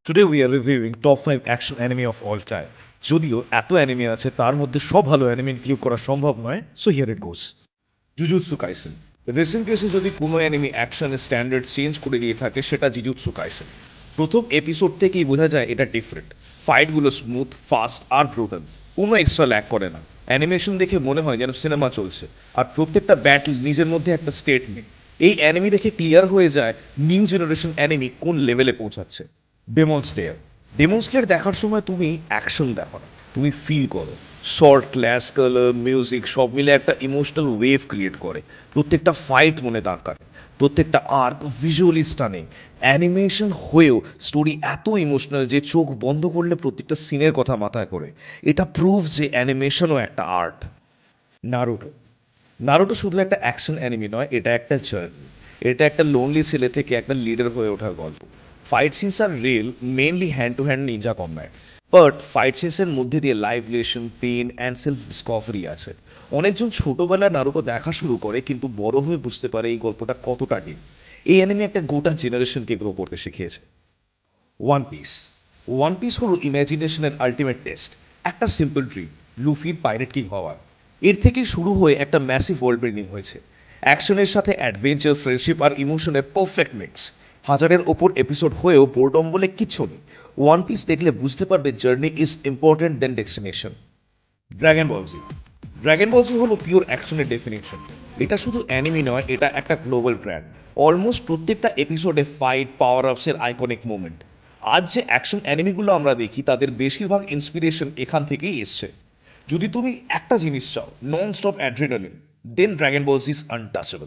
Today we are reviewing top 5 action anime of all time. যদিও এত anime আছে তার মধ্যে সব ভালো অ্যানিমে ইনক্লুড করা সম্ভব নয়, so here it goes. Jujutsu Kaisen. Recent কেসে যদি কোনো অ্যানিমে অ্যাকশনের স্ট্যান্ডার্ড চেঞ্জ করে দিয়ে থাকে সেটা জিজুৎসু কাইসেন। প্রথম এপিসোড থেকেই বোঝা যায় এটা ডিফারেন্ট। ফাইটগুলো স্মুথ, ফাস্ট আর ব্রুটাল, কোনো এক্সট্রা ল্যাক করে না। অ্যানিমেশন দেখে মনে হয় যেন সিনেমা চলছে, আর প্রত্যেকটা ব্যাটল নিজের মধ্যে একটা স্টেটমেন্ট। এই অ্যানিমি দেখে ক্লিয়ার হয়ে যায় নিউ জেনারেশন অ্যানিমি কোন লেভেলে পৌঁছাচ্ছে। Demon Slayer. ডেমন স্লেয়ার দেখার সময় তুমি অ্যাকশন দেখো না, তুমি ফিল করো। শর্ট, ক্লাস, কালার, মিউজিক সব মিলে একটা ইমোশনাল ওয়েভ ক্রিয়েট করে। প্রত্যেকটা ফাইট মনে দাগ কাটে, প্রত্যেকটা আর্ক ভিজুয়ালি স্টানিং। অ্যানিমেশন হয়েও স্টোরি এত ইমোশনাল যে চোখ বন্ধ করলে প্রত্যেকটা সিনের কথা মাথায় করে। এটা প্রুভ যে অ্যানিমেশনও একটা আর্ট। নারুটো। নারুটো শুধু একটা অ্যাকশন অ্যানিমি নয়, এটা একটা জার্নি। এটা একটা লোনলি ছেলে থেকে একটা লিডার হয়ে ওঠার গল্প। ফাইট সিনস আর real, mainly hand to hand ninja combat. But fight সিনসের মধ্যে দিয়ে life relation, pain and self discovery আছে। অনেকজন ছোটোবেলায় নারুটো দেখা শুরু করে কিন্তু বড় হয়ে বুঝতে পারে এই গল্পটা কতটা ডিপ। এই অ্যানিমে একটা গোটা জেনারেশনকে গ্রো করতে শিখিয়েছে। One piece. ওয়ান পিস হলো ইমাজিনেশনের আলটিমেট টেস্ট। একটা সিম্পল ড্রিম, লুফির পাইরেট কিং হওয়ার। এর থেকে শুরু হয়ে একটা ম্যাসিভ ওয়ার্ল্ড বিল্ডিং হয়েছে। অ্যাকশনের সাথে অ্যাডভেঞ্চার, ফ্রেন্ডশিপ আর ইমোশনের পারফেক্ট মিক্স। হাজারের ওপর এপিসোড হয়েও বোর্ডম বলে কিচ্ছু নেই। ওয়ান পিস দেখলে বুঝতে পারবে journey is important then destination. Dragon ball Z. Dragon ball Z হলো পিওর অ্যাকশনের ডেফিনেশন। এটা শুধু অ্যানিমি নয়, এটা একটা গ্লোবাল ব্র্যান্ড। অলমোস্ট প্রত্যেকটা এপিসোডে ফাইট, পাওয়ার আপসের আইকনিক মোমেন্ট। আজ যে অ্যাকশন অ্যানিমিগুলো আমরা দেখি তাদের বেশিরভাগ ইন্সপিরেশন এখান থেকেই এসছে। যদি তুমি একটা জিনিস চাও, non stop adrenaline, then dragon ball is untouchable.